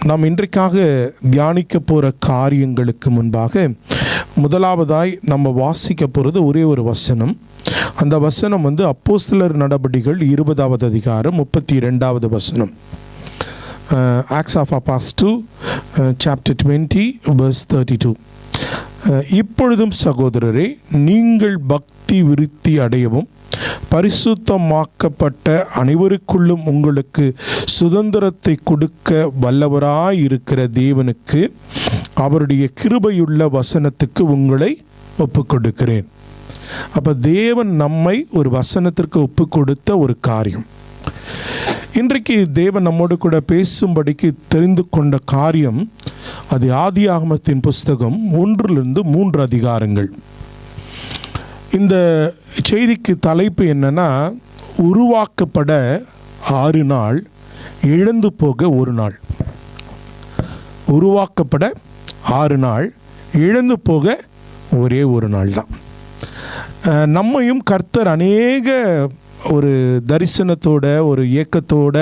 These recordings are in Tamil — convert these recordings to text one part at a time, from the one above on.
நாம் இன்றைக்காக தியானிக்க போகிற காரியங்களுக்கு முன்பாக முதலாவதாய் நம்ம வாசிக்க போகிறது ஒரே ஒரு வசனம். அந்த வசனம் அப்போஸ்தலர் நடபடிகள் 20வது அதிகாரம் 32வது வசனம். Acts of Apostles chapter 20 verse 32. இப்பொழுதும் சகோதரரே, நீங்கள் பக்தி விருத்தி அடையவும் பரிசுத்தமாக்கப்பட்ட அனைவருக்குள்ளும் உங்களுக்கு சுதந்திரத்தை கொடுக்க வல்லவராயிருக்கிற தேவனுக்கு அவருடைய கிருபையுள்ள வசனத்துக்கு உங்களை ஒப்புக் கொடுக்கிறேன். அப்போ தேவன் நம்மை ஒரு வசனத்திற்கு ஒப்பு கொடுத்த ஒரு காரியம். இன்றைக்கு தேவன் நம்மோடு கூட பேசும்படிக்கு தெரிந்து கொண்ட காரியம் அது ஆதியாகமத்தின் புஸ்தகம் 1-3 அதிகாரங்கள். இந்த செய்திக்கு தலைப்பு என்னன்னா, உருவாக்கப்பட 6 நாள், இழந்து போக 1 நாள். உருவாக்கப்பட 6 நாள், இழந்து போக ஒரே 1 நாள் தான். நம்மையும் கர்த்தர் அநேக ஒரு தரிசனத்தோட ஒரு ஏக்கத்தோட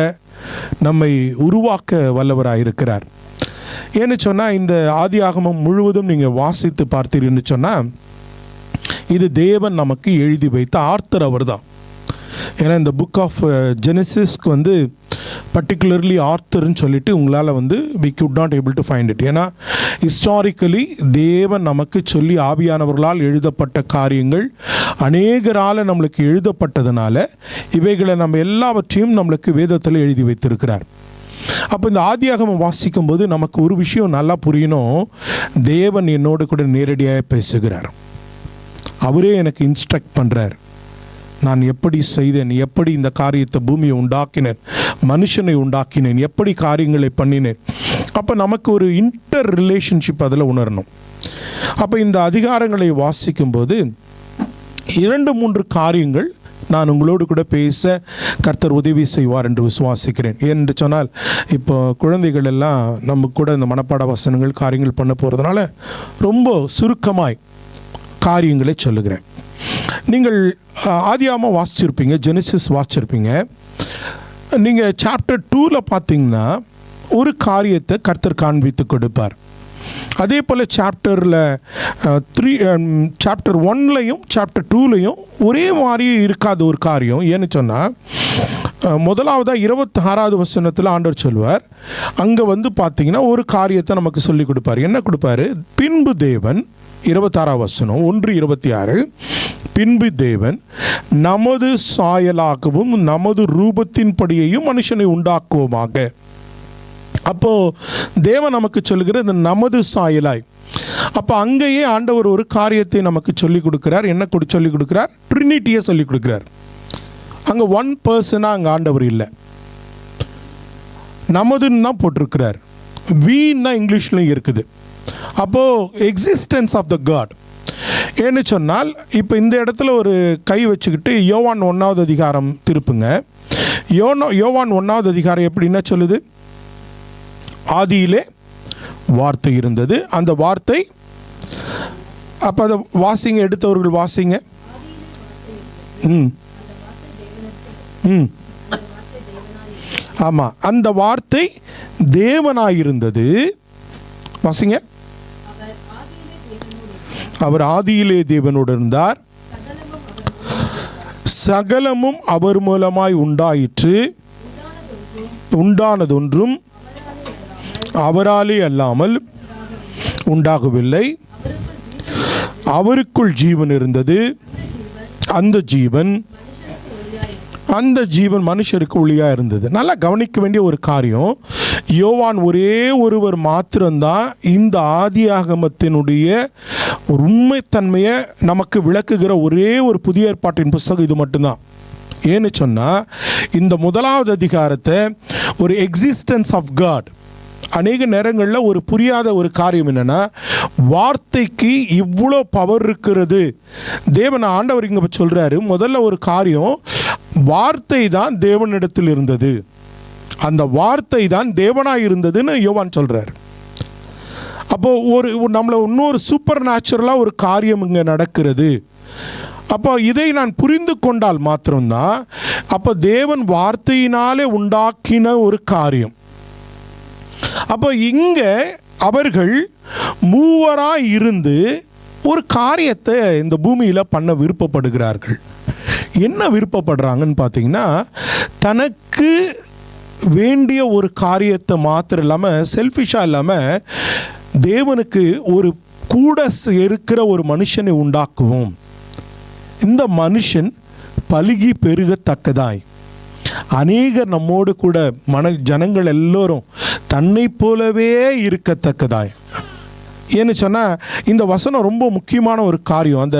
நம்மை உருவாக்க வல்லவராயிருக்கிறார். ஏன்னு சொன்னால், இந்த ஆதியாகமம் முழுவதும் நீங்கள் வாசித்து பார்த்தீங்கன்னு சொன்னால், இது தேவன் நமக்கு எழுதி வைத்த ஆர்த்தர் அவர் தான். ஏன்னா இந்த புக் ஆஃப் ஜெனசிஸ்க்கு பர்டிகுலர்லி ஆர்த்தர்ன்னு சொல்லிட்டு உங்களால் we could not able to find it. ஏன்னா ஹிஸ்டாரிக்கலி தேவன் நமக்கு சொல்லி ஆவியானவர்களால் எழுதப்பட்ட காரியங்கள் அநேகரால் நம்மளுக்கு எழுதப்பட்டதுனால இவைகளை நம்ம எல்லாவற்றையும் நம்மளுக்கு வேதத்தில் எழுதி வைத்திருக்கிறார். அப்போ இந்த ஆதியாகமம் வாசிக்கும் போது நமக்கு ஒரு விஷயம் நல்லா புரியணும். தேவன் என்னோடு கூட நேரடியாக பேசுகிறார். அவரே எனக்கு இன்ஸ்ட்ரக்ட் பண்ணுறார். நான் எப்படி செய்தேன், எப்படி இந்த காரியத்தை பூமியை உண்டாக்கினேன், மனுஷனை உண்டாக்கினேன், எப்படி காரியங்களை பண்ணினேன். அப்போ நமக்கு ஒரு இன்டர் ரிலேஷன்ஷிப் அதில் உணரணும். அப்போ இந்த அதிகாரங்களை வாசிக்கும்போது 2-3 காரியங்கள் நான் உங்களோடு கூட பேச கர்த்தர் உதவி செய்வார் என்று விசுவாசிக்கிறேன். ஏனென்று சொன்னால், இப்போ குழந்தைகள் எல்லாம் நம்ம கூட இந்த மனப்பாட வசனங்கள் காரியங்கள் பண்ண போகிறதுனால ரொம்ப சுருக்கமாய் காரியங்களை சொல்லுகிறேன். நீங்கள் ஆதியாகமம் வாசிச்சிருப்பீங்க, ஜெனசிஸ் வாசிச்சிருப்பீங்க. நீங்கள் சாப்டர் 2ல் பார்த்தீங்கன்னா ஒரு காரியத்தை கர்த்தர் காண்பித்து கொடுப்பார். அதே போல் சாப்டர் 1லையும் சாப்டர் 2லையும் ஒரே மாதிரி இருக்காத ஒரு காரியம். ஏன்னு சொன்னால், முதலாவதாக 26வது வசனத்தில் ஆண்டவர் சொல்வார். அங்கே பார்த்தீங்கன்னா ஒரு காரியத்தை நமக்கு சொல்லி கொடுப்பார். என்ன கொடுப்பாரு? பின்பு தேவன், 26வது வசனம் 1:26, பின்பு தேவன் நமது சாயலாகவும் நமது ரூபத்தின்படியையும் மனுஷனை உண்டாக்குவோமாக. அப்போ தேவன் நமக்கு சொல்லுகிற இந்த நமது சாயலாய். அப்போ அங்கேயே ஆண்டவர் ஒரு காரியத்தை நமக்கு சொல்லிக் கொடுக்கிறார். என்ன சொல்லிக் கொடுக்கிறார்? ட்ரினிட்டியை சொல்லிக் கொடுக்கிறார். அங்கே ஒன் பர்சனாக அங்கே ஆண்டவர் இல்லை, நமதுன்னு தான் போட்டிருக்கிறார். வீன்னா இங்கிலீஷ்லையும் இருக்குது. அப்போது எக்ஸிஸ்டன்ஸ் ஆஃப் த காட். ஏன்னு சொன்னால், இப்போ இந்த இடத்துல ஒரு கை வச்சுக்கிட்டு யோவான் 1வது அதிகாரம் திருப்புங்க. யோவான் 1வது அதிகாரம் எப்படின்னா சொல்லுது? ஆதியிலே வார்த்தை இருந்தது, அந்த வார்த்தை. அப்போ அதை வாசிங்க, எடுத்தவர்கள் வாசிங்க. ஆமாம், அந்த வார்த்தை தேவனாயிருந்தது. வாசிங்க. அவர் ஆதியிலே தேவனோடு இருந்தார், சகலமும் அவர் மூலமாய் உண்டாயிற்று, உண்டானதொன்றும் அவராலே அல்லாமல் உண்டாகவில்லை. அவருக்குள் ஜீவன் இருந்தது, அந்த ஜீவன் மனுஷருக்கு ஒளியாக இருந்தது. நல்லா கவனிக்க வேண்டிய ஒரு காரியம். யோவான் ஒரே ஒருவர் மாத்திரம்தான் இந்த ஆதியாகமத்தினுடைய உண்மைத்தன்மையை நமக்கு விளக்குகிற ஒரே ஒரு புதிய ஏற்பாட்டின் புஸ்தகம் இது மட்டும்தான். ஏன்னு சொன்னால், இந்த 1வது அதிகாரத்தை ஒரு எக்ஸிஸ்டன்ஸ் ஆஃப் காட். அநேக நேரங்களில் ஒரு புரியாத ஒரு காரியம் என்னென்னா, வார்த்தைக்கு இவ்வளோ பவர் இருக்கிறது. தேவன் ஆண்டவர் இங்கே சொல்கிறாரு, முதல்ல ஒரு காரியம், வார்த்தை தான் தேவனிடத்தில் இருந்தது, அந்த வார்த்தை தான் தேவனாக இருந்ததுன்னு யோவான் சொல்கிறார். அப்போது நம்மளை இன்னொரு சூப்பர் நேச்சுரலாக ஒரு காரியம் இங்கே நடக்கிறது. அப்போ இதை நான் புரிந்து கொண்டால் மாத்திரம்தான், அப்போ தேவன் வார்த்தையினாலே உண்டாக்கின ஒரு காரியம். அப்போ இங்கே அவர்கள் மூவராக இருந்து ஒரு காரியத்தை இந்த பூமியில் பண்ண விருப்பப்படுகிறார்கள். என்ன விருப்பப்படுறாங்கன்னு பார்த்தீங்கன்னா, தனக்கு வேண்டிய ஒரு காரியத்தை மாத்திரம் இல்லாமல், செல்ஃபிஷாக இல்லாமல், தேவனுக்கு ஒரு கூட இருக்கிற ஒரு மனுஷனை உண்டாக்குவோம், இந்த மனுஷன் பலுகி பெருகத்தக்கதாய் அநேகர் நம்மோடு கூட ஜனங்கள் எல்லோரும் தன்னை போலவே இருக்கத்தக்கதாய். ஏன்னு சொன்னால் இந்த வசனம் ரொம்ப முக்கியமான ஒரு காரியம். அந்த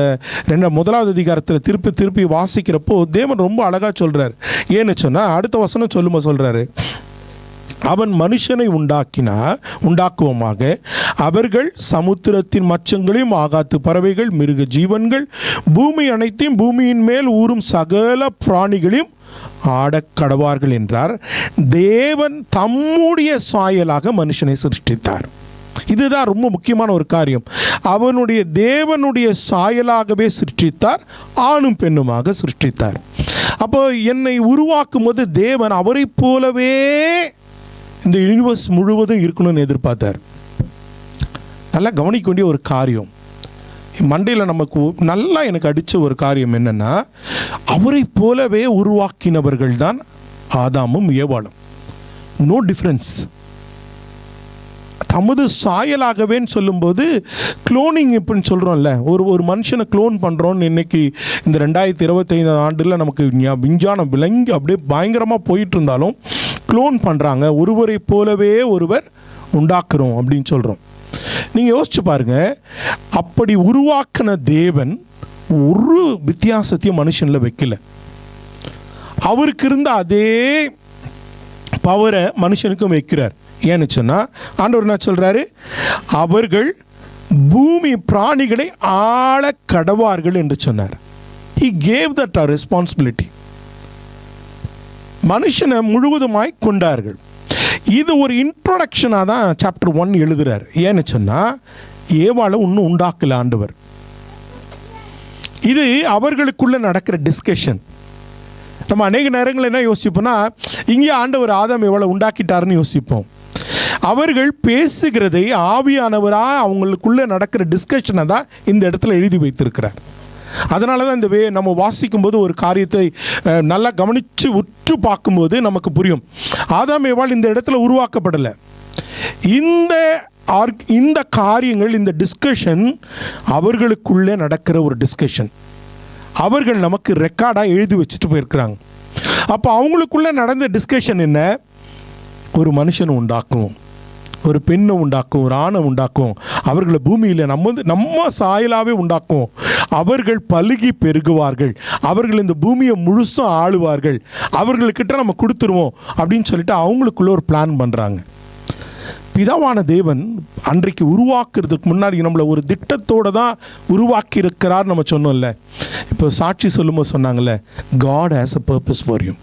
முதலாவது அதிகாரத்தில் திருப்பி வாசிக்கிறப்போ தேவன் ரொம்ப அழகாக சொல்கிறார். ஏன்னு சொன்னால் அடுத்த வசனம் சொல்கிறாரு, அவன் மனுஷனை உண்டாக்குவோமாக, அவர்கள் சமுத்திரத்தின் மச்சங்களையும் ஆகாத்து பறவைகள் மிருக ஜீவன்கள் பூமி அனைத்தையும் பூமியின் மேல் ஊறும் சகல பிராணிகளையும் ஆடக்கடவார்கள் என்றார். தேவன் தம்முடைய சாயலாக மனுஷனை சிருஷ்டித்தார். இதுதான் ரொம்ப முக்கியமான ஒரு காரியம். தேவனுடைய சாயலாகவே சிருஷ்டித்தார், ஆணும் பெண்ணுமாக சிருஷ்டித்தார். அப்போ என்னை உருவாக்கும் போது தேவன் அவரை போலவே இந்த யூனிவர்ஸ் முழுவதும் இருக்கணும்னு எதிர்பார்த்தார். நல்லா கவனிக்க வேண்டிய ஒரு காரியம். மண்டையில் நமக்கு நல்லா எனக்கு அடித்த ஒரு காரியம் என்னென்னா, அவரை போலவே உருவாக்கினவர்கள் தான் ஆதாமும் ஏவாளும். No difference. தமது சாயலாகவேன்னு சொல்லும்போது குளோனிங் இப்படின்னு சொல்கிறோம்ல, ஒரு மனுஷனை க்ளோன் பண்ணுறோன்னு இன்றைக்கி இந்த 2025 ஆண்டில் நமக்கு விஞ்ஞானம் விளங்கி அப்படியே பயங்கரமாக போயிட்டு இருந்தாலும் க்ளோன் பண்ணுறாங்க. ஒருவரை போலவே ஒருவர் உண்டாக்குறோம் அப்படின்னு சொல்கிறோம். நீங்கள் யோசிச்சு பாருங்கள், அப்படி உருவாக்கின தேவன் ஒரு வித்தியாசத்தையும் மனுஷனில் வைக்கல. அவருக்கு இருந்த அதே பவரை மனுஷனுக்கும் வைக்கிறார். ஏன்னு சொன்னால் ஆண்டவர் என்ன சொல்கிறாரு, அவர்கள் பூமி பிராணிகளை ஆள கடவார்கள் என்று சொன்னார். He gave that a responsibility. மனுஷனை முழுவதுமாய் கொண்டார்கள். இது ஒரு இன்ட்ரோடக்ஷனாக தான் சாப்டர் 1 எழுதுகிறார். ஏன்னு சொன்னால் ஏவாளை இன்னும் உண்டாக்கல ஆண்டவர். இது அவர்களுக்குள்ளே நடக்கிற டிஸ்கஷன். நம்ம அநேக நேரங்கள் என்ன யோசிப்போம்னா, இங்கே ஆண்டவர் ஆதாம் எவ்வளோ உண்டாக்கிட்டாருன்னு யோசிப்போம். அவர்கள் பேசுகிறதை ஆவியானவராக அவங்களுக்குள்ளே நடக்கிற டிஸ்கஷனை தான் இந்த இடத்துல எழுதி வைத்திருக்கிறார். அதனால தான் இந்த நம்ம வாசிக்கும்போது ஒரு காரியத்தை நல்லா கவனித்து உற்று பார்க்கும்போது நமக்கு புரியும். ஆதாம் ஏவாள் இந்த இடத்துல உருவாக்கப்படலை. இந்த காரியங்கள், இந்த டிஸ்கஷன் அவர்களுக்குள்ளே நடக்கிற ஒரு டிஸ்கஷன். அவர்கள் நமக்கு ரெக்கார்டாக எழுதி வச்சுட்டு போயிருக்கிறாங்க. அப்போ அவங்களுக்குள்ளே நடந்த டிஸ்கஷன் என்ன? ஒரு மனுஷனை உண்டாக்குவோம், ஒரு பெண்ணை உண்டாக்கும், ஒரு ஆணை உண்டாக்கும், அவர்களை பூமியில் நம்ம சாயலாகவே உண்டாக்குவோம், அவர்கள் பலுகி பெருகுவார்கள், அவர்கள் இந்த பூமியை முழுசும் ஆளுவார்கள், அவர்களுக்கிட்ட நம்ம கொடுத்துருவோம் அப்படின்னு சொல்லிட்டு அவங்களுக்குள்ள ஒரு பிளான் பண்ணுறாங்க. பிதாவான தேவன் அன்றைக்கு உருவாக்குறதுக்கு முன்னாடி நம்மளை ஒரு திட்டத்தோடு தான் உருவாக்கி இருக்கிறார் நம்ம சொன்னோம்ல. இப்போ சாட்சி சொல்லும்போது சொன்னாங்கல்ல, God has a purpose for you.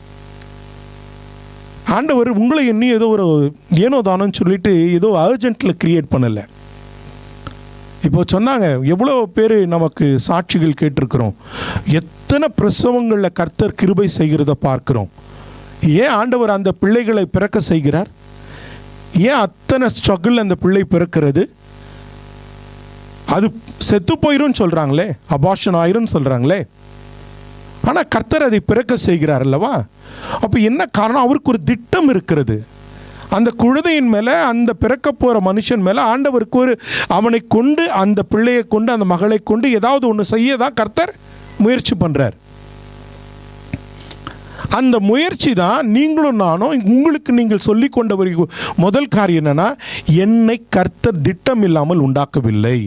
ஆண்டவர் உங்களை எண்ணி ஏதோ ஒரு ஏனோ தானோன்னு சொல்லிட்டு ஏதோ அர்ஜென்ட்டில் க்ரியேட் பண்ணலை. இப்போ சொன்னாங்க, எவ்வளோ பேர் நமக்கு சாட்சிகள் கேட்டிருக்கிறோம், எத்தனை பிரசவங்களில் கர்த்தர் கிருபை செய்கிறத பார்க்குறோம். ஏன் ஆண்டவர் அந்த பிள்ளைகளை பிறக்க செய்கிறார்? ஏன் அத்தனை ஸ்ட்ரகிள் அந்த பிள்ளை பிறக்கிறது? அது செத்து போயிரும் சொல்கிறாங்களே, அபார்ஷன் ஆயிரும் சொல்கிறாங்களே, ஆனால் கர்த்தர் அதை பிறக்க செய்கிறார் அல்லவா? அப்போ என்ன காரணம்? அவருக்கு ஒரு திட்டம் இருக்கிறது. அந்த குழந்தையின் மேலே, அந்த பிறக்க போகிற மனுஷன் மேலே ஆண்டவருக்கு அவனை கொண்டு, அந்த பிள்ளையை கொண்டு, அந்த மகளை கொண்டு ஏதாவது ஒன்று செய்ய தான் கர்த்தர் முயற்சி பண்ணுறார். அந்த முயற்சி தான் நீங்களும் நானும் உங்களுக்கு நீங்கள் சொல்லி கொண்ட ஒரு முதல் காரியம் என்னன்னா, என்னை கர்த்தர் திட்டம் இல்லாமல் உண்டாக்கவில்லை.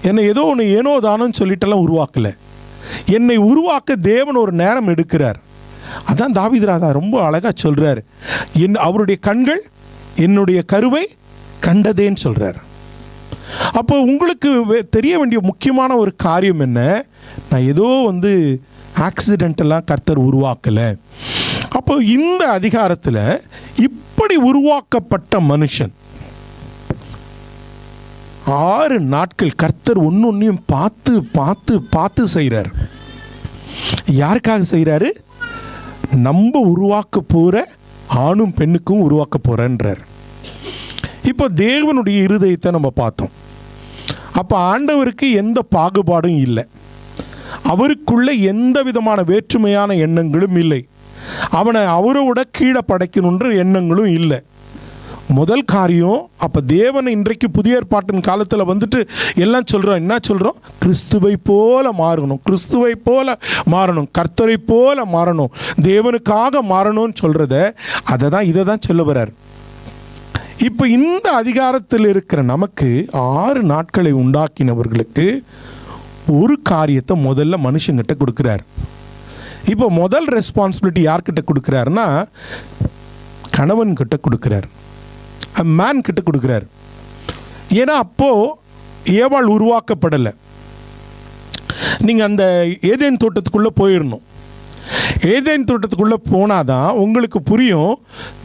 என்னை ஏதோ ஒன்று ஏனோ தானோன்னு சொல்லிட்டெல்லாம் உருவாக்கலை. என்னை உருவாக்க தேவன் ஒரு நேரம் எடுக்கிறார். அதான் தாவீது ராஜா ரொம்ப அழகாக சொல்கிறார், அவருடைய கண்கள் என்னுடைய கருவை கண்டதேன்னு சொல்கிறார். அப்போ உங்களுக்கு தெரிய வேண்டிய முக்கியமான ஒரு காரியம் என்ன? நான் ஏதோ ஆக்சிடென்டெல்லாம் கர்த்தர் உருவாக்கலை. அப்போ இந்த அதிகாரத்தில் இப்படி உருவாக்கப்பட்ட மனுஷன் 6 நாட்கள் கர்த்தர் ஒன்னொன்னையும் பார்த்து பார்த்து பார்த்து செய்கிறார். யாருக்காக செய்கிறாரு? நம்ம உருவாக்க போகிற ஆணும் பெண்ணுக்கும் உருவாக்க போகிறேன்றார். இப்போ தேவனுடைய இருதயத்தை நம்ம பார்த்தோம். அப்போ ஆண்டவருக்கு எந்த பாகுபாடும் இல்லை, அவருக்குள்ள எந்த விதமான வேற்றுமையான எண்ணங்களும் இல்லை, அவரோட கீழே படைக்கணுன்ற எண்ணங்களும் இல்லை. முதல் காரியம், அப்போ தேவனை இன்றைக்கு புதிய ஏற்பாட்டின் காலத்தில் வந்துட்டு எல்லாம் சொல்கிறோம். என்ன சொல்கிறோம்? கிறிஸ்துவை போல மாறணும், கிறிஸ்துவை போல மாறணும், கர்த்தரை போல மாறணும், தேவனுக்காக மாறணும்னு சொல்கிறத இதை தான் சொல்ல வர்றார். இப்போ இந்த அதிகாரத்தில் இருக்கிற நமக்கு 6 நாட்களை உண்டாக்கினவர்களுக்கு ஒரு காரியத்தை முதல்ல மனுஷங்கிட்ட கொடுக்குறார். இப்போ முதல் ரெஸ்பான்சிபிலிட்டி யார்கிட்ட கொடுக்குறாருன்னா கணவன் கிட்ட கொடுக்குறார், மேன் கிட்ட கொடுக்குறார். ஏன்னா அப்போது ஏவாள் உருவாக்கப்படலை. நீங்கள் அந்த ஏதேன் தோட்டத்துக்குள்ளே போயிடணும். ஏதேன் தோட்டத்துக்குள்ளே போனால் தான் உங்களுக்கு புரியும்.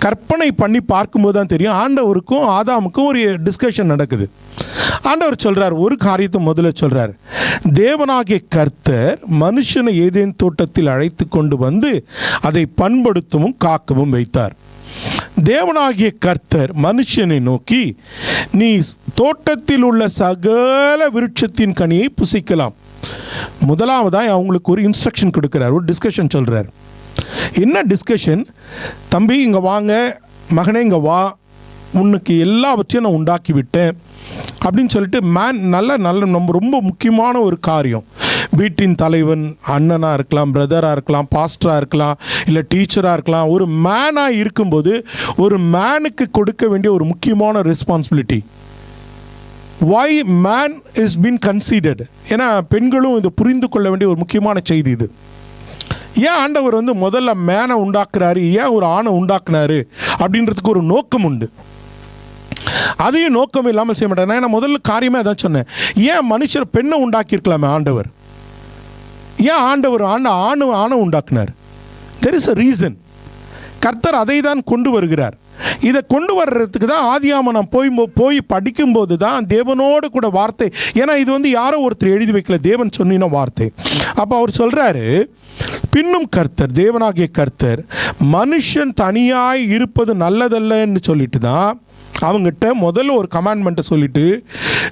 கற்பனை பண்ணி பார்க்கும்போது தான் தெரியும். ஆண்டவருக்கும் ஆதாமுக்கும் ஒரு டிஸ்கஷன் நடக்குது. ஆண்டவர் சொல்கிறார், ஒரு காரியத்தை முதல்ல சொல்கிறார், தேவனாகிய கர்த்தர் மனுஷனை ஏதேன் தோட்டத்தில் அழைத்து கொண்டு வந்து அதை பண்படுத்தவும் காக்கவும் வைத்தார். தேவனாகிய கர்த்தர் மனுஷனை நோக்கி, நீ தோட்டத்தில் உள்ள சகல விருட்சத்தின் கனியை புசிக்கலாம். முதலாவதாக அவங்களுக்கு ஒரு இன்ஸ்ட்ரக்ஷன் கொடுக்குறார், ஒரு டிஸ்கஷன் சொல்கிறார். என்ன டிஸ்கஷன்? தம்பி இங்கே வாங்க, மகனே இங்கே வா, உனக்கு எல்லாவற்றையும் நான் உண்டாக்கி விட்டேன் அப்படின்னு சொல்லிட்டு நல்ல நம்ம ரொம்ப முக்கியமான ஒரு காரியம். வீட்டின் தலைவன் அண்ணனாக இருக்கலாம், பிரதராக இருக்கலாம், பாஸ்டராக இருக்கலாம், இல்லை டீச்சராக இருக்கலாம். ஒரு மேனாக இருக்கும்போது ஒரு மேனுக்கு கொடுக்க வேண்டிய ஒரு முக்கியமான responsibility. why man is been considered. ஏன்னா பெண்களும் இதை புரிந்து கொள்ள வேண்டிய ஒரு முக்கியமான செய்தி இது. ஏன் ஆண்டவர் முதல்ல மேனை உண்டாக்குறாரு, ஏன் ஒரு ஆணை உண்டாக்குனாரு அப்படின்றதுக்கு ஒரு நோக்கம் உண்டு. அதையும் நோக்கம் இல்லாமல் செய்ய மாட்டார். நான் முதல்ல காரியமே அதான் சொன்னேன், ஏன் மனுஷர் பெண்ணை உண்டாக்கியிருக்கலாமே ஆண்டவர், ஏன் ஆண்டவர் ஆணை உண்டாக்குனார்? there is a reason. கர்த்தர் அதை தான் கொண்டு வருகிறார். இதை கொண்டு வர்றதுக்கு தான் ஆதியாம நான் போய் படிக்கும்போது தான் தேவனோடு கூட வார்த்தை. ஏன்னா இது யாரோ ஒருத்தர் எழுதி வைக்கல, தேவன் சொன்ன வார்த்தை. அப்போ அவர் சொல்கிறாரு, பின்னும் கர்த்தர் தேவனாகிய கர்த்தர் மனுஷன் தனியாய் இருப்பது நல்லதல்லன்னு சொல்லிட்டு தான் அவங்ககிட்ட முதல்ல ஒரு கமாண்ட்மெண்ட்டை சொல்லிட்டு,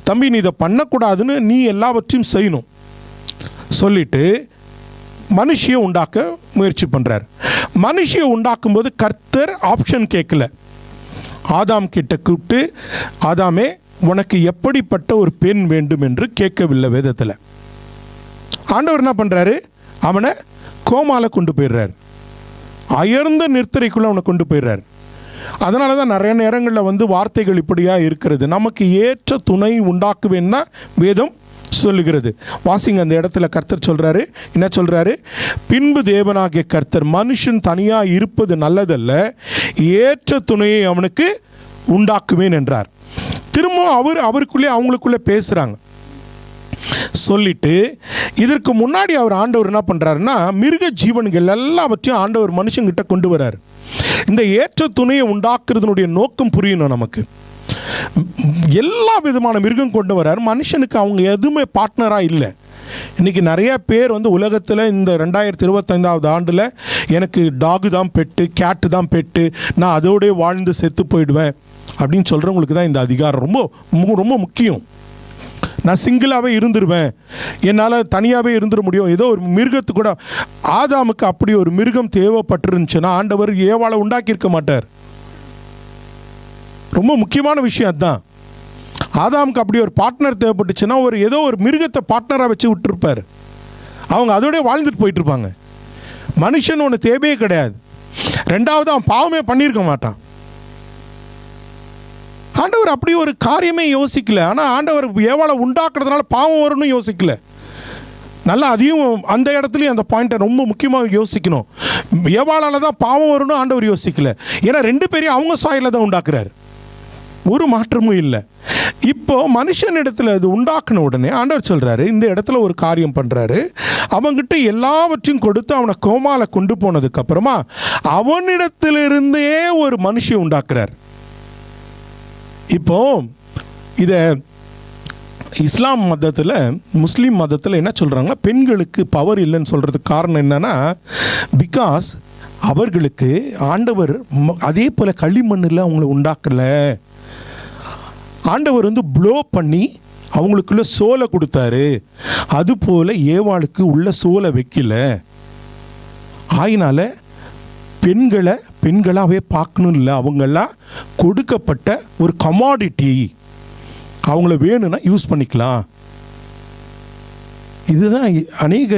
தம்பி நீ இதை பண்ணக்கூடாதுன்னு, நீ எல்லாவற்றையும் செய்யணும் சொல்லிட்டு மனுஷியை உண்டாக்க முயற்சி பண்ணுறார். மனுஷியை உண்டாக்கும்போது கர்த்தர் ஆப்ஷன் கேட்கல. ஆதாம் கிட்ட கூப்பிட்டு, ஆதாமே உனக்கு எப்படிப்பட்ட ஒரு பெண் வேண்டும் என்று கேட்கவில்லை வேதத்தில். ஆண்டவர் என்ன பண்ணுறாரு? அவனை கோமால கொண்டு போயிடுறார், அயர்ந்த நிர்த்தரைக்குள்ளே அவனை கொண்டு போயிடுறார். அதனால தான் நிறைய நேரங்களில் வார்த்தைகள் இப்படியாக இருக்கிறது. நமக்கு ஏற்ற துணை உண்டாக்குவேன்னா வேதம் சொல்லுகிறது. வாசிங்க, அந்த இடத்துல கர்த்தர் சொல்றாரு, என்ன சொல்றாரு? பின்பு தேவனாகிய கர்த்தர் மனுஷன் தனியா இருப்பது நல்லதல்ல, ஏற்ற துணையை அவனுக்கு உண்டாக்குவேன் என்றார். திரும்ப அவருக்குள்ளே அவங்களுக்குள்ளே பேசுறாங்க. சொல்லிட்டு இதற்கு முன்னாடி ஆண்டவர் என்ன பண்றாருன்னா, மிருக ஜீவன்கள் எல்லாவற்றையும் ஆண்டவர் மனுஷங்கிட்ட கொண்டு வர்றாரு. இந்த ஏற்ற துணையை உண்டாக்குறதுனுடைய நோக்கம் புரியணும் நமக்கு. எல்லா விதமான மிருகம் கொண்டு வர்றார். மனுஷனுக்கு அவங்க எதுவுமே பார்ட்னராக இல்லை. இன்றைக்கி நிறைய பேர் உலகத்தில் இந்த 2025 ஆண்டில் எனக்கு டாகு தான் பெட்டு, கேட்டு தான் பெட்டு, நான் அதோடய வாழ்ந்து செத்து போயிடுவேன் அப்படின்னு சொல்கிறவங்களுக்கு தான் இந்த அதிகாரம் ரொம்ப ரொம்ப முக்கியம். நான் சிங்கிளாகவே இருந்துருவேன், என்னால் தனியாகவே இருந்துட முடியும். ஏதோ ஒரு மிருகத்து கூட, ஆதாமுக்கு அப்படி ஒரு மிருகம் தேவைப்பட்டிருந்துச்சுன்னா ஆண்டவர் ஏவாளை உண்டாக்கியிருக்க மாட்டார். ரொம்ப முக்கியமான விஷயம் அதுதான். ஆதாமுக்கு அப்படி ஒரு பார்ட்னர் தேவைப்பட்டுச்சுன்னா ஏதோ ஒரு மிருகத்தை பார்ட்னராக வச்சு விட்டுருப்பார். அவங்க அதோடய வாழ்ந்துட்டு போயிட்டு இருப்பாங்க. மனுஷன் ஒன்று தேவையே கிடையாது. ரெண்டாவது, அவன் பாவமே பண்ணியிருக்க மாட்டான். ஆண்டவர் அப்படி ஒரு காரியமே யோசிக்கல. ஆனால் ஆண்டவர் ஏவாளை உண்டாக்குறதுனால பாவம் வரும்னு யோசிக்கல. நல்லா அதையும் அந்த இடத்துலையும் அந்த பாயிண்ட்டை ரொம்ப முக்கியமாக யோசிக்கணும். ஏவாளால் தான் பாவம் வரும்னு ஆண்டவர் யோசிக்கல. ஏன்னா 2 பேரையும் அவங்க சாயலில் தான் உண்டாக்குறாரு, ஒரு மாற்றமும் இல்லை. இப்போ மனுஷனிடத்தில் அது உண்டாக்குன உடனே ஆண்டவர் சொல்கிறாரு, இந்த இடத்துல ஒரு காரியம் பண்ணுறாரு. அவங்கிட்ட எல்லாவற்றையும் கொடுத்து அவனை கோமால கொண்டு போனதுக்கப்புறமா அவனிடத்திலிருந்தே ஒரு மனுஷன் உண்டாக்குறார். இப்போ இதை இஸ்லாம் மதத்தில், முஸ்லீம் மதத்தில் என்ன சொல்கிறாங்கன்னா, பெண்களுக்கு பவர் இல்லைன்னு சொல்கிறதுக்கு காரணம் என்னென்னா, பிகாஸ் அவர்களுக்கு ஆண்டவர் அதே போல களிமண்ணில் அவங்களை உண்டாக்கலை. ஆண்டவர் ப்ளோ பண்ணி அவங்களுக்குள்ள சோலை கொடுத்தாரு. அதுபோல் ஏவாளுக்கு உள்ள சோலை வைக்கல. ஆயினால பெண்களாகவே பார்க்கணும் இல்லை, அவங்கெல்லாம் கொடுக்கப்பட்ட ஒரு கமாடிட்டி. அவங்கள வேணும்னா யூஸ் பண்ணிக்கலாம். இதுதான் அநேக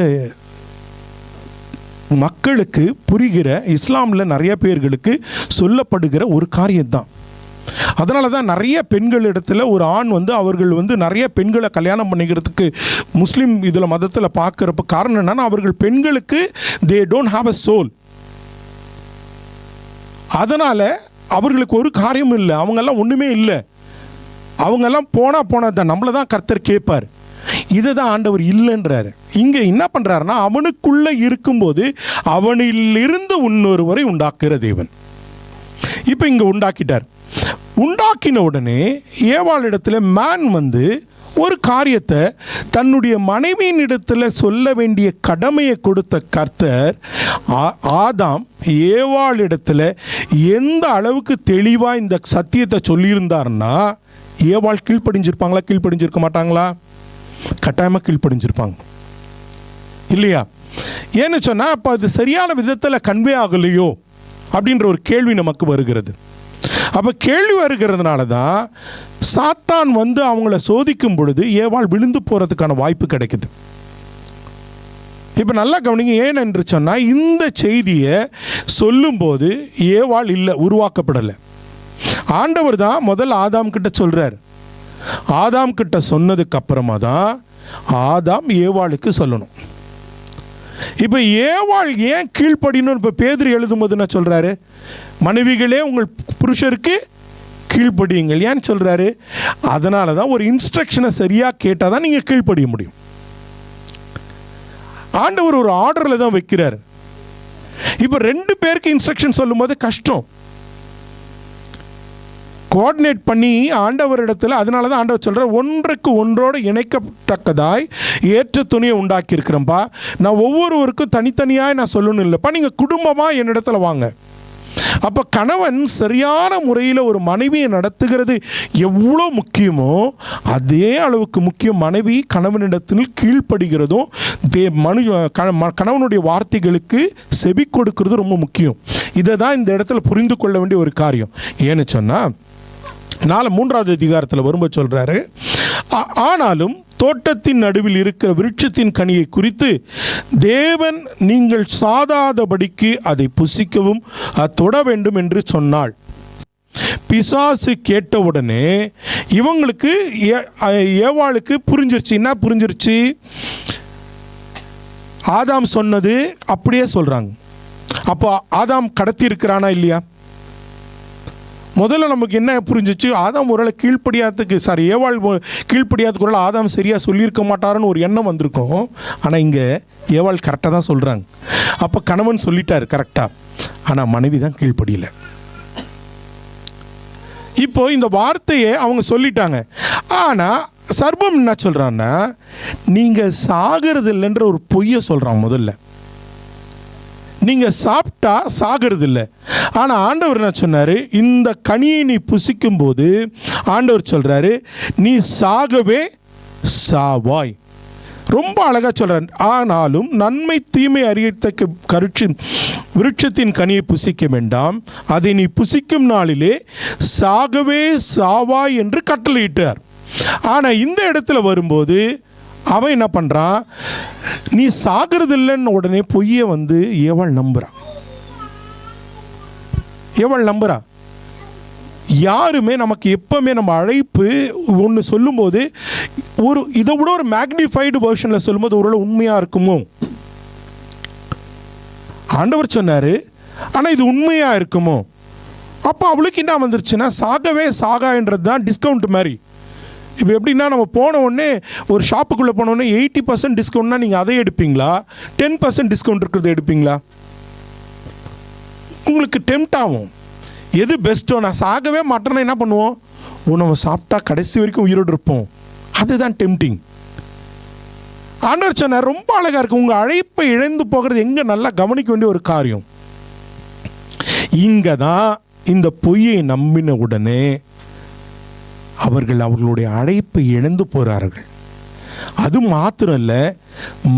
மக்களுக்கு புரிகிற, இஸ்லாமில் நிறைய பேர்களுக்கு சொல்லப்படுகிற ஒரு காரியம்தான். அதனால தான் நிறைய பெண்களிடத்தில் ஒரு ஆண் அவர்கள் நிறைய பெண்களை கல்யாணம் பண்ணிக்கிறதுக்கு முஸ்லீம் இதில் மதத்தில் பார்க்குறப்ப காரணம் என்னன்னா, அவர்கள் பெண்களுக்கு they don't have a soul. அதனால் அவர்களுக்கு ஒரு காரியமும் இல்லை, அவங்கெல்லாம் ஒன்றுமே இல்லை, அவங்கெல்லாம் போனதான் நம்மளை தான் கர்த்தர் கேட்பார். இதை தான் ஆண்டவர் இல்லைன்றாரு. இங்கே என்ன பண்ணுறாருன்னா, அவனுக்குள்ளே இருக்கும்போது அவனிலிருந்து இன்னொருவரை உண்டாக்குற தேவன். இப்போ இங்கே உண்டாக்கிட்டார். உண்டாக்கின உடனே ஏவாளிடத்தில் மேன் ஒரு காரியத்தை தன்னுடைய மனைவியின் இடத்துல சொல்ல வேண்டிய கடமையை கொடுத்த கர்த்தர் ஆதாம் ஏவாளிடத்தில் எந்த அளவுக்கு தெளிவாக இந்த சத்தியத்தை சொல்லியிருந்தார்னா, ஏவாள் கீழ்ப்படிஞ்சிருப்பாங்களா? கீழ்ப்படிஞ்சிருக்க மாட்டாங்களா? கட்டாயமாக கீழ்ப்படிஞ்சிருப்பாங்க இல்லையா? ஏன்னு சொன்னால், அப்போ அது சரியான விதத்தில் கன்வே ஆகலையோ அப்படின்ற ஒரு கேள்வி நமக்கு வருகிறது. அப்போ கேள்வி வருகிறதுனால தான் சாத்தான் அவங்கள சோதிக்கும் பொழுது ஏவாள் விழுந்து போகிறதுக்கான வாய்ப்பு கிடைக்குது. இப்போ நல்லா கவனிங்க. ஏன் என்று சொன்னால், இந்த செய்தியை சொல்லும்போது ஏவாள் இல்லை, உருவாக்கப்படலை. ஆண்டவர் தான் முதல் ஆதாம் கிட்ட சொல்கிறார். ஆதாம் கிட்ட சொன்னதுக்கு அப்புறமா தான் ஆதாம் ஏவாளுக்கு சொல்லணும். இப்போ ஏவாள் ஏன் கீழ்ப்படினு இப்போ பேதுரு எழுதும்போது என்ன சொல்கிறாரு? மனைவிகளே உங்கள் புருஷருக்கு கீழ்ப்படியுங்கள். ஏன்னு சொல்கிறாரு? அதனால தான் ஒரு இன்ஸ்ட்ரக்ஷனை சரியாக கேட்டால் தான் நீங்கள் கீழ்ப்படிய முடியும். ஆண்டவர் ஒரு ஆர்டரில் தான் வைக்கிறார். இப்போ 2 பேருக்கு இன்ஸ்ட்ரக்ஷன் சொல்லும்போது கஷ்டம், கோஆர்டினேட் பண்ணி ஆண்டவரிடத்தில். அதனால தான் ஆண்டவர் சொல்கிறார், ஒன்றுக்கு ஒன்றோடு இணைக்கத்தக்கதாய் ஏற்ற துணியை உண்டாக்கி இருக்கிறேன்ப்பா. நான் ஒவ்வொருவருக்கும் தனித்தனியாக நான் சொல்லணும் இல்லைப்பா, நீங்கள் குடும்பமாக என்னிடத்துல வாங்க. அப்போ கணவன் சரியான முறையில் ஒரு மனைவியை நடத்துகிறது எவ்வளோ முக்கியமோ அதே அளவுக்கு முக்கியம் மனைவி கணவனிடத்தில் கீழ்ப்படுகிறதும் கணவனுடைய வார்த்தைகளுக்கு செவி கொடுக்கிறது ரொம்ப முக்கியம். இதை தான் இந்த இடத்துல புரிந்து கொள்ள வேண்டிய ஒரு காரியம். ஏன்னு சொன்னால், 3வது அதிகாரத்தில் வரும்போது சொல்கிறாரு, ஆனாலும் தோட்டத்தின் நடுவில் இருக்கிற விருட்சத்தின் கனியை குறித்து தேவன் நீங்கள் சாதாதபடிக்கு அதை புசிக்கவும் தொட வேண்டும் என்று சொன்னாள். பிசாசு கேட்டவுடனே இவங்களுக்கு ஏவாளுக்கு புரிஞ்சிருச்சு. என்ன புரிஞ்சிருச்சு? ஆதாம் சொன்னது அப்படியே சொல்கிறாங்க. அப்போ ஆதாம் கடத்தி இருக்கிறானா இல்லையா? முதல்ல நமக்கு என்ன புரிஞ்சிச்சு? ஆதாம் ஒருவேளை கீழ்ப்படியாததுக்கு ஏவாள் கீழ்ப்படியாததுக்கு ஒருவேளை ஆதாம் சரியாக சொல்லியிருக்க மாட்டாருன்னு ஒரு எண்ணம் வந்திருக்கும். ஆனால் இங்கே ஏவாள் கரெக்டாக தான் சொல்கிறாங்க. அப்போ கணவன் சொல்லிட்டார் கரெக்டாக, ஆனால் மனைவி தான் கீழ்ப்படியலை. இப்போ இந்த வார்த்தையை அவங்க சொல்லிட்டாங்க. ஆனால் சர்பம் என்ன சொல்கிறான்னா, நீங்கள் சாகிறது இல்லைன்ற ஒரு பொய்யை சொல்கிறான். முதல்ல நீங்கள் சாப்பிட்டா சாகிறது இல்லை. ஆனால் ஆண்டவர் என்ன சொன்னார்? இந்த கனியை நீ புசிக்கும் போது ஆண்டவர் சொல்கிறாரு, நீ சாகவே சாவாய். ரொம்ப அழகாக சொல்கிறார். ஆனாலும் நன்மை தீமை அறியத்தக்க விருட்சத்தின் கனியை புசிக்க வேண்டாம், அதை நீ புசிக்கும் நாளிலே சாகவே சாவாய் என்று கட்டளையிட்டார். ஆனால் இந்த இடத்துல வரும்போது அவன் என்ன பண்ணுறான்? நீ சாகிறது இல்லைன்னு உடனே பொய்யை ஏவாள் நம்புறான். ஏவாள் நம்புறா. யாருமே நமக்கு எப்பவுமே நம்ம அழைப்பு ஒன்று சொல்லும்போது இதை விட ஒரு மேக்னிஃபைடு வெர்ஷனில் சொல்லும்போது ஒரு உண்மையாக இருக்குமோ? ஆண்டவர் சொன்னார், ஆனால் இது உண்மையாக இருக்குமோ? அப்போ அவளுக்கு என்ன வந்துருச்சுன்னா, சாகவே சாகான்றது தான் டிஸ்கவுண்ட் மாதிரி. இப்போ எப்படின்னா, நம்ம போன உடனே ஒரு ஷாப்புக்குள்ளே போனோடனே 80% டிஸ்கவுண்ட்னா நீங்கள் அதை எடுப்பீங்களா? 10% டிஸ்கவுண்ட் இருக்கிறத எடுப்பீங்களா? உங்களுக்கு டெம்ட் ஆகும். எது பெஸ்ட்டோ? நான் சாகவே மாட்டேன்னா என்ன பண்ணுவோம்? நம்ம சாப்பிட்டா கடைசி வரைக்கும் உயிரோடு இருப்போம். அதுதான் டெம்டிங். ஆண்டவர் சொன்னார், ரொம்ப அழகாக இருக்குது. உங்கள் அழைப்பை இழந்து போகிறது எங்கே நல்லா கவனிக்க வேண்டிய ஒரு காரியம். இங்கே தான் இந்த பொய்யை நம்பின உடனே அவர்களுடைய அழைப்பை இழந்து போகிறார்கள். அது மாத்திரம் இல்லை,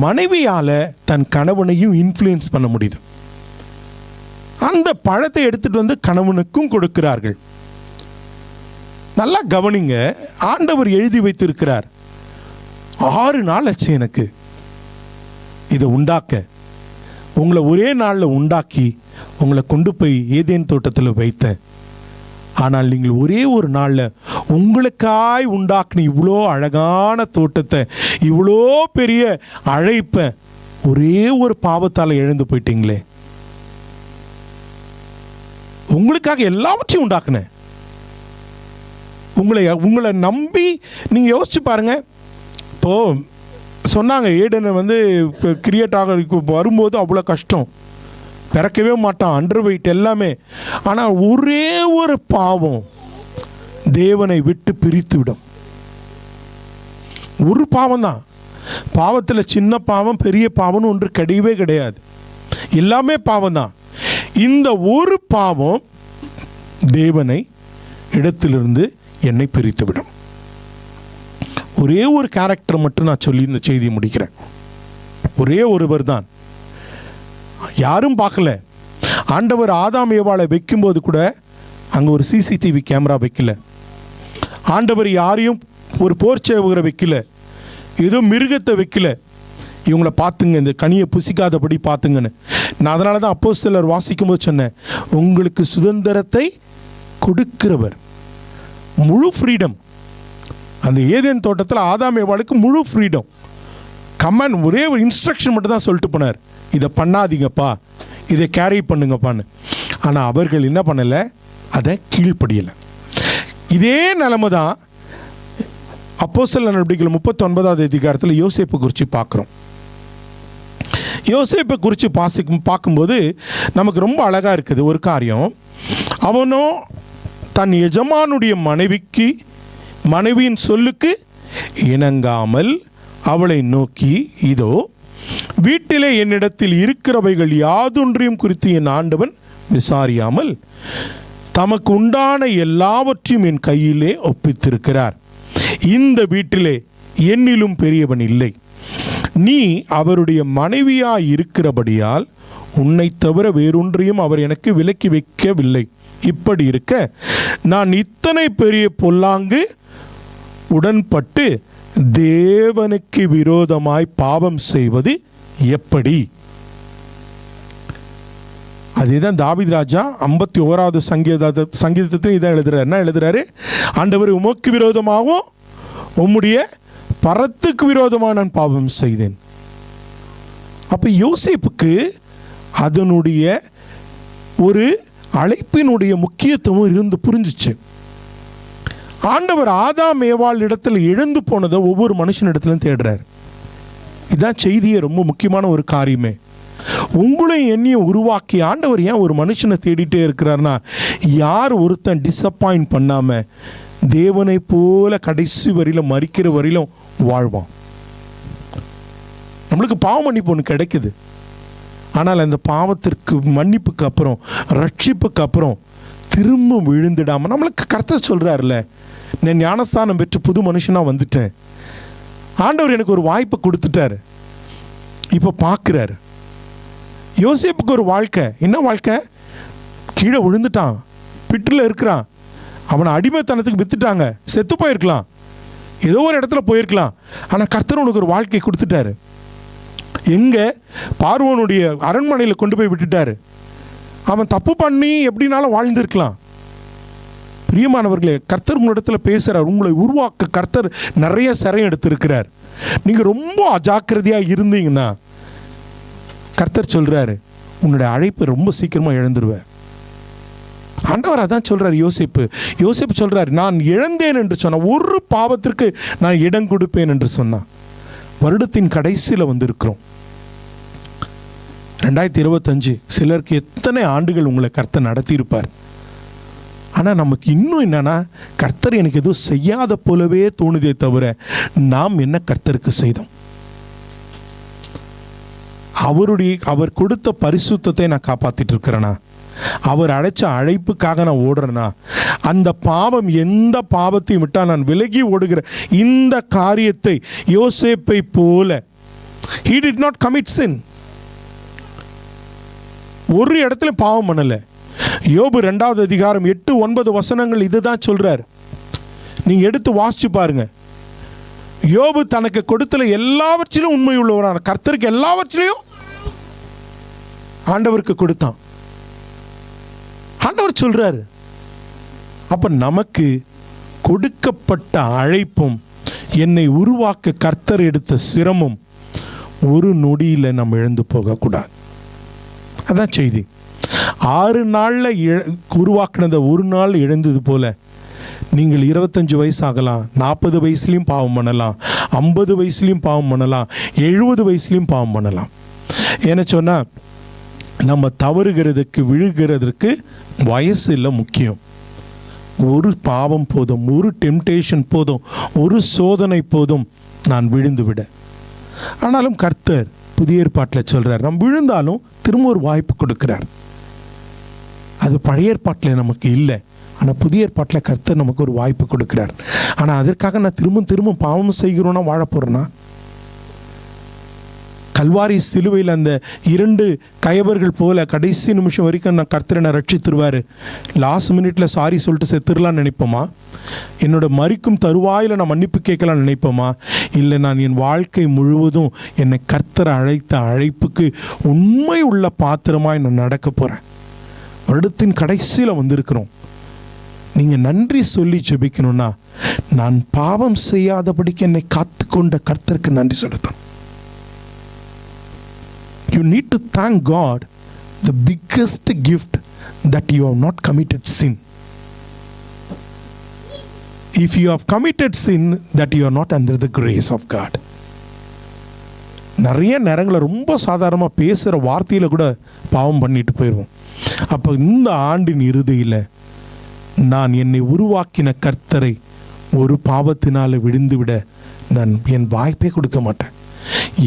மனைவியால் தன் கணவனையும் இன்ஃப்ளூயன்ஸ் பண்ண முடியுது. அந்த பழத்தை எடுத்துட்டு வந்து கணவனுக்கும் கொடுக்கிறார்கள். நல்லா கவனிங்க, ஆண்டவர் எழுதி வைத்திருக்கிறார், 6 நாள் ஆச்சு எனக்கு இதை உண்டாக்க. உங்களை ஒரே நாளில் உண்டாக்கி உங்களை கொண்டு போய் ஏதேன் தோட்டத்தில் வைத்தேன். ஆனால் நீங்கள் ஒரே ஒரு நாளில் உங்களுக்காய் உண்டாக்குன இவ்வளோ அழகான தோட்டத்தை, இவ்வளோ பெரிய அழைப்பை ஒரே ஒரு பாவத்தால் இழந்து போயிட்டீங்களே. உங்களுக்காக எல்லாவற்றையும் உண்டாக்குனேன். உங்களை நம்பி நீங்கள் யோசிச்சு பாருங்க. இப்போது சொன்னாங்க, ஏடனை வந்து கிரியேட் ஆக வரும்போது அவ்வளோ கஷ்டம், பிறக்கவே மாட்டான், அண்டர் வெயிட் எல்லாமே. ஆனால் ஒரே ஒரு பாவம் தேவனை விட்டு பிரித்து விடும். ஒரு பாவம் தான். பாவத்தில் சின்ன பாவம் பெரிய பாவம்னு ஒன்று கிடையவே கிடையாது, எல்லாமே பாவம் தான். இந்த ஒரு பாவம் தேவனை இடத்திலிருந்து என்னை பிரித்து விடும். ஒரே ஒரு கேரக்டர் மட்டும் நான் சொல்லி இந்த செய்தியை முடிக்கிறேன். ஒரே ஒருவர் தான், யாரும் பார்க்கல. ஆண்டவர் ஆதாம் ஏவாளை வைக்கும்போது கூட அங்கே ஒரு சிசிடிவி கேமரா வைக்கல. ஆண்டவர் யாரையும் ஒரு போர்ச்சேவகரை வைக்கல, ஏதோ மிருகத்தை வைக்கல. இவங்களை பார்த்துங்க, இந்த கனியை புசிக்காதபடி பார்த்துங்கன்னு. நான் அதனால தான் அப்போஸ்தலர் வாசிக்கும்போது சொன்னேன், உங்களுக்கு சுதந்திரத்தை கொடுக்கிறவர், முழு ஃப்ரீடம். அந்த ஏதேன் தோட்டத்தில் ஆதாம் ஏவாளுக்கு முழு ஃப்ரீடம். கமாண்ட், ஒரே ஒரு இன்ஸ்ட்ரக்ஷன் மட்டும் தான் சொல்லிட்டு போனார், இதை பண்ணாதீங்கப்பா, இதை கேரி பண்ணுங்கப்பான்னு. ஆனால் அவர்கள் என்ன பண்ணலை, அதை கீழ்ப்படியலை. இதே நிலைமை தான் அப்போஸ்தலர் நடவடிக்கைகள் 39வது அதிகாரத்தில் யோசேப்பு குறித்து பார்க்குறோம். யோசேப்பை குறித்து பார்க்கும்போது நமக்கு ரொம்ப அழகாக இருக்குது ஒரு காரியம். அவனும் தன் எஜமானுடைய மனைவியின் சொல்லுக்கு இணங்காமல் அவளை நோக்கி, இதோ வீட்டிலே என்னிடத்தில் இருக்கிறவைகள் யாதொன்றையும் குறித்து என் ஆண்டவன் விசாரியாமல் தமக்கு உண்டான எல்லாவற்றையும் என் கையிலே ஒப்பித்திருக்கிறார். இந்த வீட்டிலே என்னிலும் பெரியவன் இல்லை. நீ அவருடைய மனைவியாய் இருக்கிறபடியால் உன்னை தவிர வேறொன்றையும் அவர் எனக்கு விலக்கி வைக்கவில்லை. இப்படி இருக்க நான் இத்தனை பெரிய பொல்லாங்கு உடன்பட்டு தேவனுக்கு விரோதமாய் பாவம் செய்வது எப்படி? அதேதான் தாவீது ராஜா 51வது சங்கீதத்தை இதான் எழுதுறாரு. என்ன எழுதுறாரு? ஆண்டவர், உமக்கு விரோதமாகவும் உம்முடைய பரத்துக்கு விரோதமாக நான் பாவம் செய்தேன். அப்போ யோசேப்புக்கு அதனுடைய ஒரு அழைப்பினுடைய முக்கியத்துவம் இருந்து புரிஞ்சிச்சு. ஆண்டவர் ஆதாம் ஏவாள் இடத்துல எழுந்து போனதை ஒவ்வொரு மனுஷனிடத்திலும் தேடுறார். இதுதான் செய்தியே ரொம்ப முக்கியமான ஒரு காரியமே. உங்களையும் என்னையும் உருவாக்கி ஆண்டவர் ஏன் ஒரு மனுஷனை தேடிட்டே இருக்கிறார்னா, யார் ஒருத்தன் டிசப்பாயிண்ட் பண்ணாம தேவனை போல கடைசி வரையிலும் மரிக்கிற வரையிலும் வாழ்வான். நம்மளுக்கு பாவ மன்னிப்பு ஒன்று கிடைக்குது. ஆனால் அந்த பாவத்திற்கு மன்னிப்புக்கு அப்புறம், ரட்சிப்புக்கு அப்புறம் திரும்ப விழுந்துடாமல் நம்மளுக்கு கர்த்தர் சொல்கிறார்ல, நான் ஞானஸ்தானம் பெற்று புது மனுஷனாக வந்துட்டேன், ஆண்டவர் எனக்கு ஒரு வாய்ப்பை கொடுத்துட்டாரு, இப்போ பார்க்குறாரு. யோசேப்புக்கு ஒரு வாழ்க்கை, என்ன வாழ்க்கை? கீழே விழுந்துட்டான், பிட்டில் இருக்கிறான், அவனை அடிமைத்தனத்துக்கு வித்துட்டாங்க, செத்து போயிருக்கலாம், ஏதோ ஒரு இடத்துல போயிருக்கலாம். ஆனால் கர்த்தர் உனக்கு ஒரு வாழ்க்கை கொடுத்துட்டாரு. எங்கே? பார்வோனுடைய அரண்மனையில் கொண்டு போய் விட்டுட்டாரு. அவன் தப்பு பண்ணி எப்படினாலும் வாழ்ந்திருக்கலாம். பிரியமானவர்களே, கர்த்தர் உங்களிடத்தில் பேசுகிறார். உங்களை உருவாக்க கர்த்தர் நிறைய சிறையம் எடுத்திருக்கிறார். நீங்கள் ரொம்ப அஜாக்கிரதையாக இருந்தீங்கன்னா கர்த்தர் சொல்கிறாரு, உன்னுடைய அழைப்பை ரொம்ப சீக்கிரமாக இழந்துருவேன். ஆண்டவர் அதான் சொல்கிறார். யோசேப்பு சொல்கிறார், நான் இழந்தேன் என்று சொன்ன ஒரு பாவத்திற்கு நான் இடம் கொடுப்பேன் என்று சொன்னான். வருடத்தின் கடைசியில் வந்திருக்கிறோம். 2025. சிலருக்கு எத்தனை ஆண்டுகள் உங்களை கர்த்தர் நடத்தியிருப்பார். ஆனால் நமக்கு இன்னும் என்னன்னா, கர்த்தர் எனக்கு எதுவும் செய்யாத போலவே தோணுதே தவிர நாம் என்ன கர்த்தருக்கு செய்தோம்? அவர் கொடுத்த பரிசுத்தத்தை நான் காப்பாற்றிட்டு இருக்கிறேனா? அவர் அழைச்ச அழைப்புக்காக நான் ஓடுறேன்னா, அந்த பாவம் எந்த பாவத்தையும் விட்டால் நான் விலகி ஓடுகிற இந்த காரியத்தை யோசேப்பை போல he did not commit sin. ஒரு இடத்துல பாவம் பண்ணல. யோபு 2வது அதிகாரம் 8-9 வசனங்கள் இதுதான் சொல்றார். நீங்க எடுத்து வாசிச்சு பாருங்க. யோபு தனக்கு கொடுத்தல எல்லாவற்றிலும் உண்மை உள்ளவரான, கர்த்தருக்கு எல்லாவற்றிலையும் ஆண்டவருக்கு கொடுத்தான். ஆண்டவர் சொல்றாரு. அப்ப நமக்கு கொடுக்கப்பட்ட அழைப்பும் என்னை உருவாக்க கர்த்தர் எடுத்த சிரமம் ஒரு நொடியில் நம்ம இழந்து போகக்கூடாது. அதான் செய்தி. 6 நாளில் உருவாக்கினதை ஒரு நாள் இழந்தது போல நீங்கள் 25 வயசு ஆகலாம், 40 வயசுலையும் பாவம் பண்ணலாம், 50 வயசுலையும் பாவம் பண்ணலாம், 70 வயசுலையும் பாவம் பண்ணலாம். ஏன்னு சொன்னால் நம்ம தவறுகிறதுக்கு விழுகிறதுக்கு வயசு இல்லை முக்கியம். ஒரு பாவம் போதும், ஒரு டெம்டேஷன் போதும், ஒரு சோதனை போதும் நான் விழுந்து விட. ஆனாலும் கர்த்தர் புதிய ஏற்பாட்டில் சொல்கிறார், நம்ம விழுந்தாலும் திரும்ப ஒரு வாய்ப்பு கொடுக்குறார். அது பழைய ஏற்பாட்டில் நமக்கு இல்லை. ஆனால் புதிய ஏற்பாட்டில் கர்த்தர் நமக்கு ஒரு வாய்ப்பு கொடுக்குறார். ஆனால் அதற்காக நான் திரும்ப பாவம் செய்கிறோன்னா வாழ போகிறேன்னா? கல்வாரி சிலுவையில் அந்த 2 கயவர்கள் போல கடைசி நிமிஷம் வரைக்கும் நான் கர்த்தரை நான் ரட்சித்துருவார், லாஸ்ட் மினிட்ல சாரி சொல்லிட்டு செத்துடலான்னு நினைப்போமா? என்னோட மரிக்கும் தருவாயில் நான் மன்னிப்பு கேட்கலான்னு நினைப்போமா? இல்லை, நான் என் வாழ்க்கை முழுவதும் என்னை கர்த்தரை அழைத்த அழைப்புக்கு உண்மை உள்ள பாத்திரமாய் நான் நடக்க போகிறேன். வருடத்தின் கடைசியில் வந்திருக்கிறோம். நீங்கள் நன்றி சொல்லி ஜெபிக்கணும்னா, நான் பாவம் செய்யாதபடிக்கு என்னை காத்து கொண்ட கர்த்தருக்கு நன்றி செலுத்தணும். You need to thank God, the biggest gift, that you have not committed sin. If you have committed sin, that you are not under the grace of God. நிறைய நேரங்களில் ரொம்ப சாதாரணமாக பேசுகிற வார்த்தையில் கூட பாவம் பண்ணிட்டு போயிடுவோம். அப்போ இந்த ஆண்டின் இறுதியில் நான் என்னை உருவாக்கின கர்த்தரை ஒரு பாவத்தினால் விழுந்து விட நான் என் வாய்ப்பே கொடுக்க மாட்டேன்.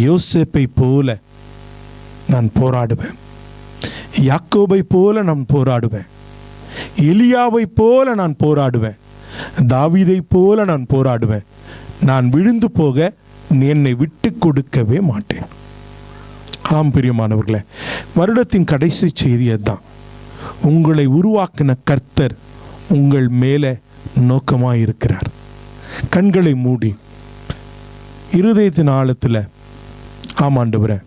யோசேப்பை போல நான் போராடுவேன். யாக்கோபை போல நான் போராடுவேன். எலியாவை போல நான் போராடுவேன். தாவீதை போல நான் போராடுவேன். நான் விழுந்து போக என்னை விட்டு கொடுக்கவே மாட்டேன். ஆம் பிரியமானவர்களே, வருடத்தின் கடைசி செய்தி அதுதான். உங்களை உருவாக்கின கர்த்தர் உங்கள் மேலே நோக்கமாக இருக்கிறார். கண்களை மூடி இருதயத்தின் ஆழத்தில், ஆமாண்டவரே,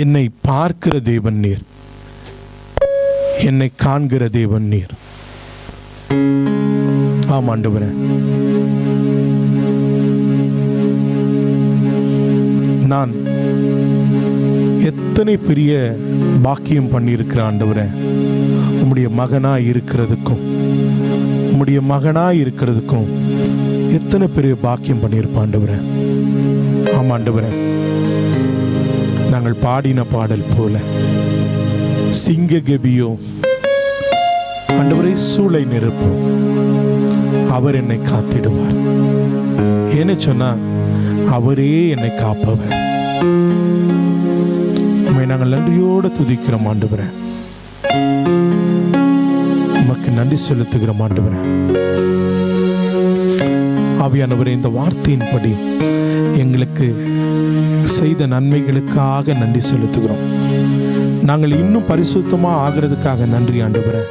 என்னை பார்க்கிற தேவன் நீர், என்னை காண்கிற தேவன் நீர். ஆமாண்டவரே, நான் எத்தனை பெரிய பாக்கியம் பண்ணியிருக்கிற ஆண்டவரே, உம்முடைய மகனாய் இருக்கிறதுக்கும் உம்முடைய மகனாய் இருக்கிறதுக்கும் எத்தனை பெரிய பாக்கியம் பண்ணியிருப்ப ஆண்டவரே. ஆமாண்டவரே, நாங்கள் பாடின பாடல் போல சிங்க கெபியோ ஆண்டவரே சூளை நிரப்பும், அவர் என்னை காத்திடுவார். ஏன்னு சொன்னா அவரே என்னை காப்பவர். உம்மை நாங்கள் நன்றியோடு துதிக்கிறோம் ஆண்டவரே. உமக்கு நன்றி செலுத்துகிறோம் ஆண்டவரே. ஆவியானவரே, இந்த வார்த்தையின்படி எங்களுக்கு செய்த நன்மைகளுக்காக நன்றி செலுத்துகிறோம். நாங்கள் இன்னும் பரிசுத்தமாக ஆகிறதுக்காக நன்றி ஆண்டவரே.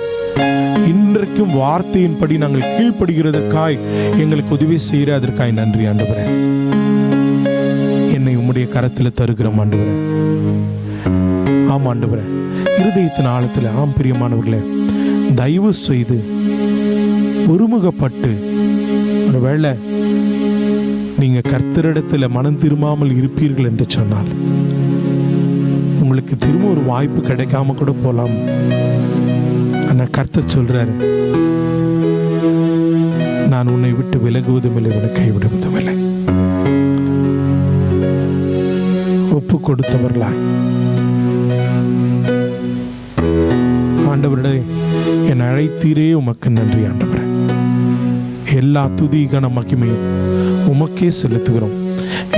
இன்றைக்கும் வார்த்தையின்படி நாங்கள் கீழ்ப்படுகிறதுக்காய் எங்களுக்கு உதவி செய்கிற அதற்காய் நன்றி ஆண்டவரே. என்னை உம்முடைய கரத்தில் தருகிறோம் ஆண்டவரே. ஆம் ஆண்டவரே, இருதயத்தின் ஆழத்தில், ஆம் பிரியமானவர்களே, தயவு செய்து ஒருமுகப்பட்டு, ஒருவேளை நீங்கள் கர்த்தரிடத்தில் மனம் திரும்பாமல் இருப்பீர்கள் என்று சொன்னால் உங்களுக்கு திரும்ப ஒரு வாய்ப்பு கிடைக்காம கூட போகலாம். ஆனால் கர்த்தர் சொல்றாரு, நான் உன்னை விட்டு விலகுவதும் இல்லை, உன்னை கைவிடுவதும் இல்லை. ஒப்பு கொடுத்தவர்களாய் ஆண்டவரே, என் அழைத்தீரே, உமக்கு நன்றி ஆண்டவரே. எல்லா துதி கன மகிமையும் உமக்கே செலுத்துகிறோம்.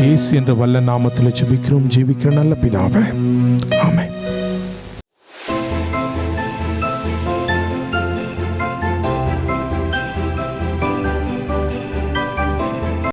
இயேசு என்ற வல்ல நாமத்தில் ஜெபிக்கிறோம், ஜீவிக்கிற நல்ல பிதாவே.